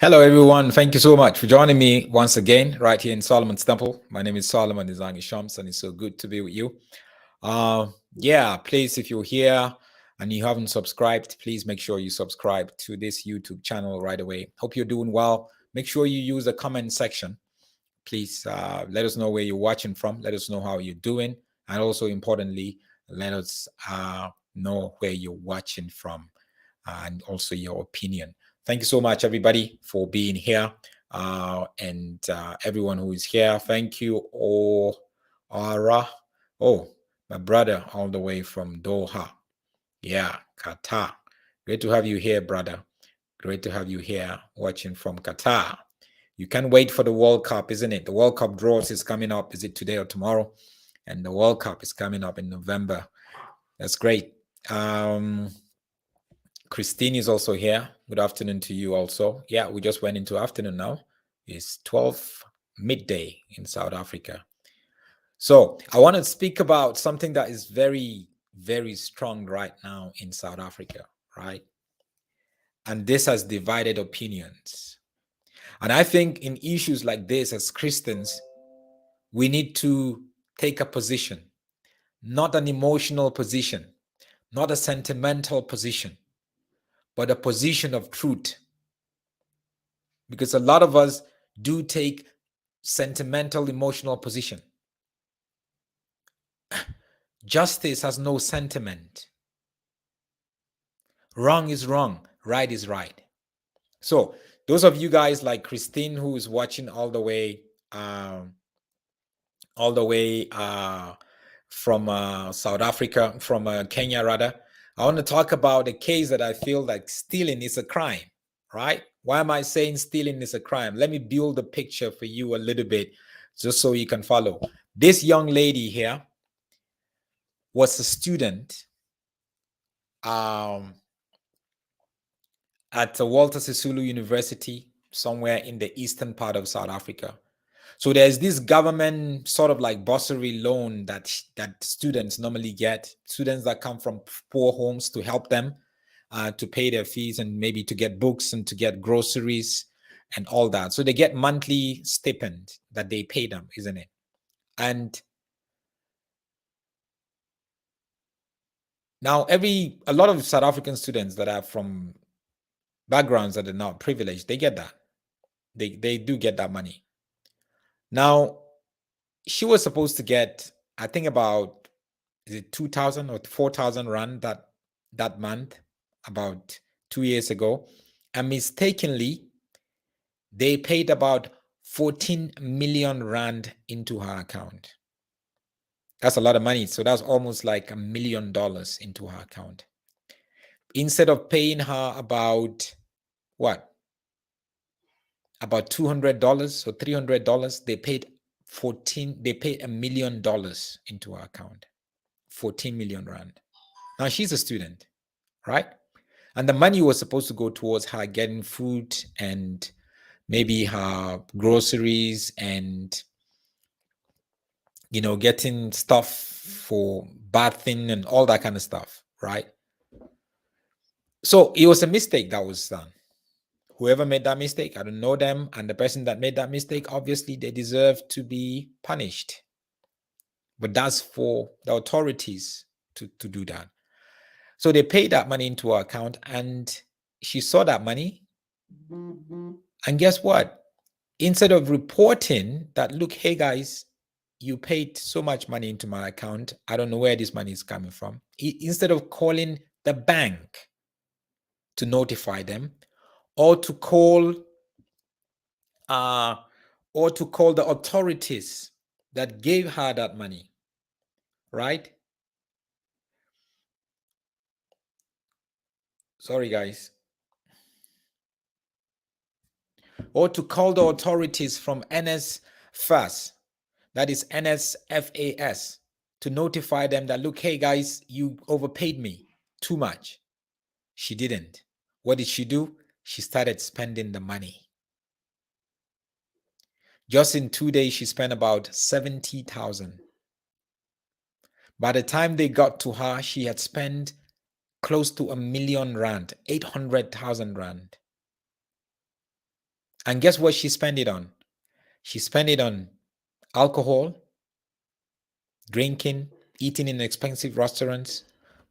Hello, everyone. Thank you so much for joining me once again right here in Solomon's Temple. My name is Solomon Izangi Shams, and it's so good to be with you. Yeah, please, if you're here and you haven't subscribed, please make sure you subscribe to this YouTube channel right away. Hope you're doing well. Make sure you use the comment section. Please let us know where you're watching from. Let us know how you're doing. And also, importantly, let us know where you're watching from and also your opinion. Thank you so much, everybody, for being here. And everyone who is here, thank you. Oh, Ara. Oh, my brother, all the way from Doha. Yeah, Qatar. Great to have you here, brother. Great to have you here watching from Qatar. You can't wait for the World Cup, isn't it? The World Cup draws is coming up. Is it today or tomorrow? And the World Cup is coming up in November. That's great. Christine is also here. Good afternoon to you also. Yeah, we just went into afternoon now. It's 12 midday in South Africa. So I want to speak about something that is very, very strong right now in South Africa, right? And this has divided opinions. And I think in issues like this, as Christians, we need to take a position, not an emotional position, not a sentimental position, but a position of truth. Because a lot of us do take sentimental, emotional position. Justice has no sentiment. Wrong is wrong, right is right. So those of you guys like Christine, who is watching all the way from South Africa, from Kenya rather, I want to talk about a case that I feel like stealing is a crime, right? Why am I saying stealing is a crime? Let me build a picture for you a little bit just so you can follow. This young lady here was a student at Walter Sisulu University, somewhere in the eastern part of South Africa. So there's this government sort of like bursary loan that students normally get, students that come from poor homes, to help them to pay their fees and maybe to get books and to get groceries and all that. So they get monthly stipend that they pay them, isn't it? And now a lot of South African students that are from backgrounds that are not privileged, they get that. They do get that money. Now, she was supposed to get, I think about, is it 2,000 or 4,000 rand that month, about 2 years ago. And mistakenly, they paid about 14 million rand into her account. That's a lot of money. So that's almost like $1 million into her account. Instead of paying her about what? About $200 or $300, they paid $1 million into her account. 14 million rand. Now she's a student, right? And the money was supposed to go towards her getting food and maybe her groceries and, getting stuff for bathing and all that kind of stuff, right? So it was a mistake that was done. Whoever made that mistake, I don't know them. And the person that made that mistake, obviously, they deserve to be punished. But that's for the authorities to do that. So they paid that money into her account, and she saw that money. And guess what? Instead of reporting that, look, hey guys, you paid so much money into my account, I don't know where this money is coming from. Instead of calling the bank to notify them, or to call the authorities that gave her that money, right? Sorry, guys. Or to call the authorities from NSFAS, that is NSFAS, to notify them that, look, hey guys, you overpaid me too much. She didn't. What did she do? She started spending the money. Just in 2 days, she spent about 70,000. By the time they got to her, she had spent close to 1 million rand, 800,000 rand. And guess what she spent it on? She spent it on alcohol, drinking, eating in expensive restaurants,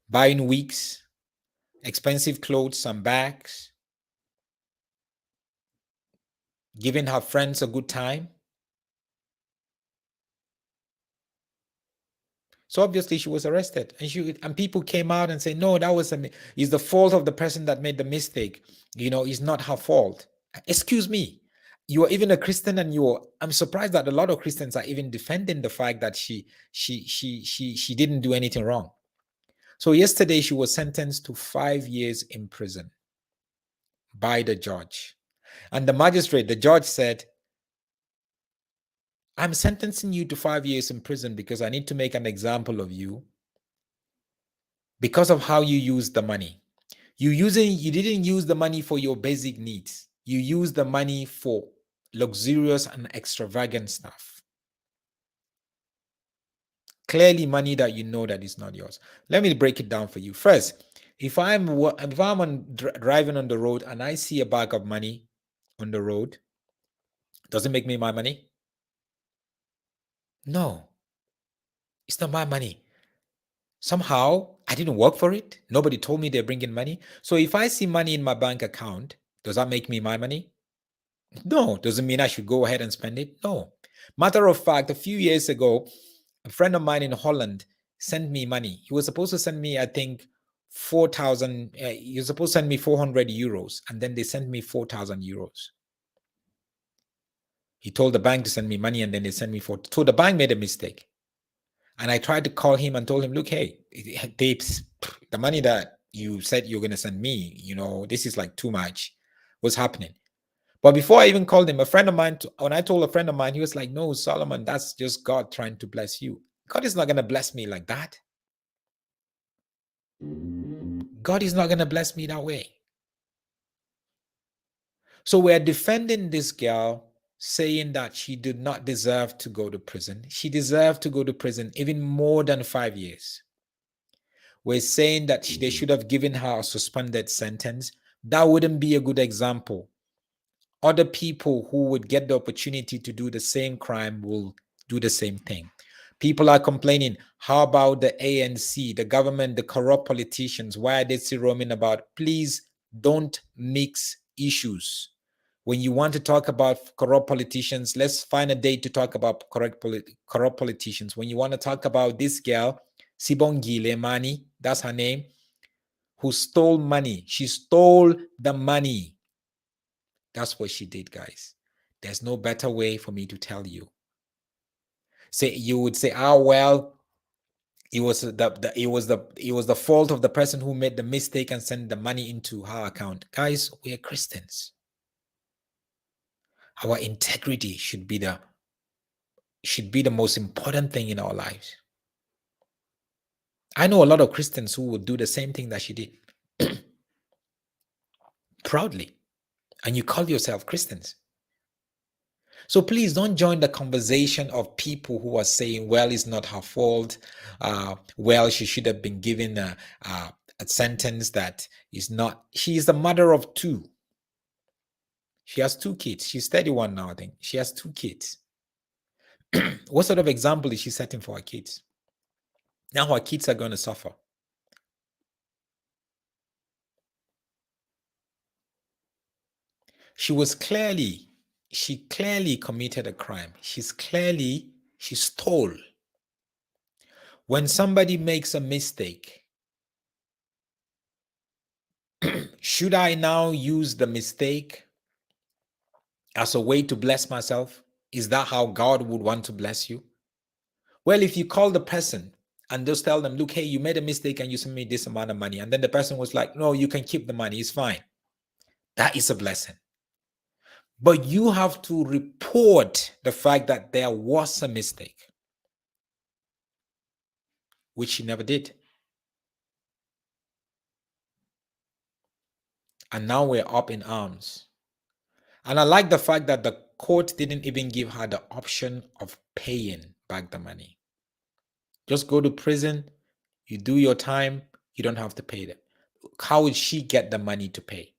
buying wigs, expensive clothes and bags, giving her friends a good time. So obviously she was arrested, and people came out and say, no, that was it's the fault of the person that made the mistake. It's not her fault. Excuse me. You are even a Christian, and I'm surprised that a lot of Christians are even defending the fact that she didn't do anything wrong. So yesterday she was sentenced to 5 years in prison by the judge. And the judge said, I'm sentencing you to 5 years in prison because I need to make an example of you because of how you use the money. You didn't use the money for your basic needs. You used the money for luxurious and extravagant stuff. Clearly money that you know that is not yours. Let me break it down for you. First, if I'm driving on the road and I see a bag of money on the road, does it make me my money? No, it's not my money. Somehow I didn't work for it. Nobody told me they're bringing money. So if I see money in my bank account, does that make me my money? No. Doesn't mean I should go ahead and spend it. No. Matter of fact, a few years ago, a friend of mine in Holland sent me money. He was supposed to send me, I think, 4,000. He was supposed to send me 400 euros, and then they sent me 4,000 euros. He told the bank to send me money, and then they sent me 4. So the bank made a mistake. And I tried to call him and told him, look, hey, the money that you said you're going to send me, this is like too much. What's happening? But before I even called him, a friend of mine, when I told a friend of mine, he was like, no, Solomon, that's just God trying to bless you. God is not going to bless me like that. God is not going to bless me that way. So we're defending this girl, saying that she did not deserve to go to prison. She deserved to go to prison even more than 5 years. We're saying that they should have given her a suspended sentence. That wouldn't be a good example. Other people who would get the opportunity to do the same crime will do the same thing. People are complaining, how about the ANC, the government, the corrupt politicians? Why are they still roaming about? Please don't mix issues. When you want to talk about corrupt politicians, let's find a day to talk about corrupt politicians. When you want to talk about this girl, Sibongile Mani, that's her name, who stole money. She stole the money. That's what she did, guys. There's no better way for me to tell you. You would say, well, it was the fault of the person who made the mistake and sent the money into her account. Guys, we are Christians. Our integrity should be the most important thing in our lives. I know a lot of Christians who would do the same thing that she did proudly, and you call yourself Christians. So please don't join the conversation of people who are saying, well, it's not her fault. Well, she should have been given a sentence that is not. She is the mother of 2. She has 2 kids. She's 31 now, I think. She has 2 kids. What sort of example is she setting for her kids? Now her kids are going to suffer. She clearly committed a crime. She stole. When somebody makes a mistake, should I now use the mistake as a way to bless myself? Is that how God would want to bless you? Well, if you call the person and just tell them, look, hey, you made a mistake and you sent me this amount of money, and then the person was like, no, you can keep the money, it's fine. That is a blessing. But you have to report the fact that there was a mistake, which she never did. And now we're up in arms. And I like the fact that the court didn't even give her the option of paying back the money. Just go to prison, you do your time, you don't have to pay them. How would she get the money to pay?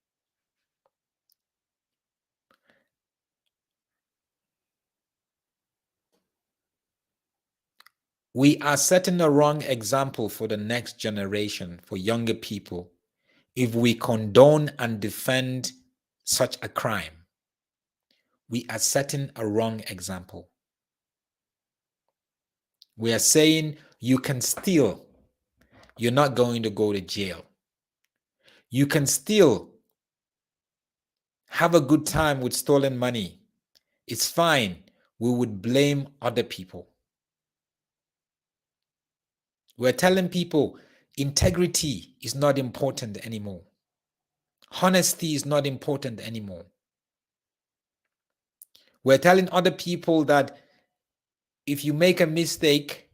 We are setting a wrong example for the next generation, for younger people, if we condone and defend such a crime. We are setting a wrong example. We are saying you can steal, you're not going to go to jail. You can steal, have a good time with stolen money. It's fine. We would blame other people. We're telling people integrity is not important anymore. Honesty is not important anymore. We're telling other people that if you make a mistake,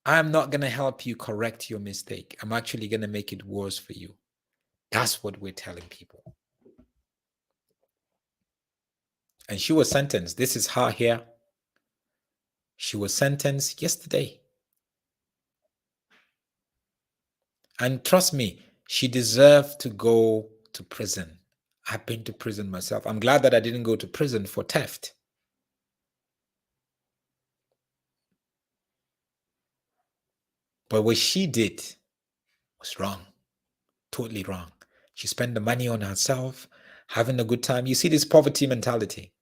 I'm not going to help you correct your mistake. I'm actually going to make it worse for you. That's what we're telling people. And she was sentenced. This is her here. She was sentenced yesterday. And trust me, she deserved to go to prison. I've been to prison myself. I'm glad that I didn't go to prison for theft. But what she did was wrong. Totally wrong. She spent the money on herself, having a good time. You see this poverty mentality.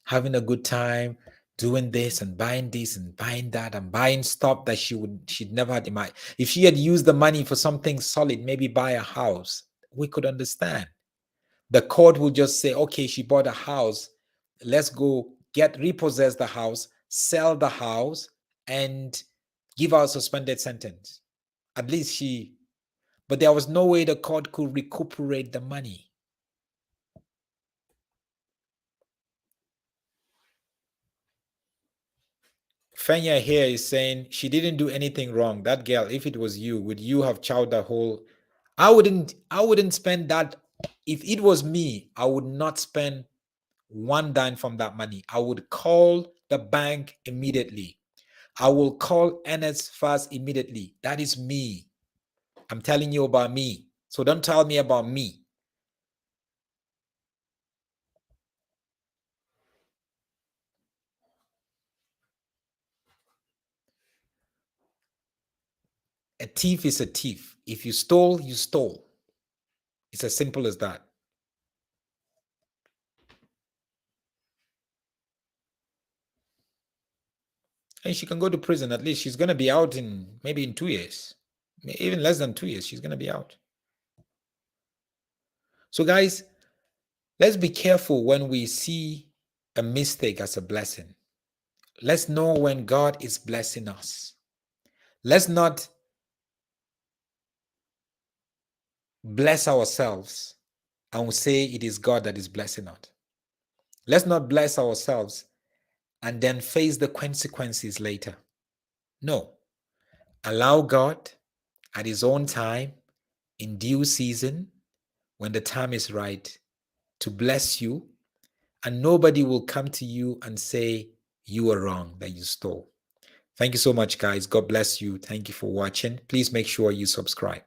Having a good time, doing this and buying that and buying stuff that she'd never had in mind. If she had used the money for something solid, maybe buy a house, we could understand. The court will just say, okay, she bought a house. Let's go repossess the house, sell the house, and give her a suspended sentence. At least but there was no way the court could recuperate the money. Fenya here is saying she didn't do anything wrong. That girl, if it was you, would you have chowed the whole? I wouldn't spend that. If it was me, I would not spend one dime from that money. I would call the bank immediately. I will call NSFAS immediately. That is me. I'm telling you about me. So don't tell me about me. A thief is a thief. If you stole, you stole. It's as simple as that. And she can go to prison. At least she's going to be out maybe in 2 years. Even less than 2 years, she's going to be out. So guys, let's be careful when we see a mistake as a blessing. Let's know when God is blessing us. Let's not bless ourselves and say it is God that is blessing us. Let's not bless ourselves and then face the consequences later. No. Allow God at his own time, in due season, when the time is right, to bless you, and nobody will come to you and say you were wrong, that you stole. Thank you so much, guys. God bless you. Thank you for watching. Please make sure you subscribe.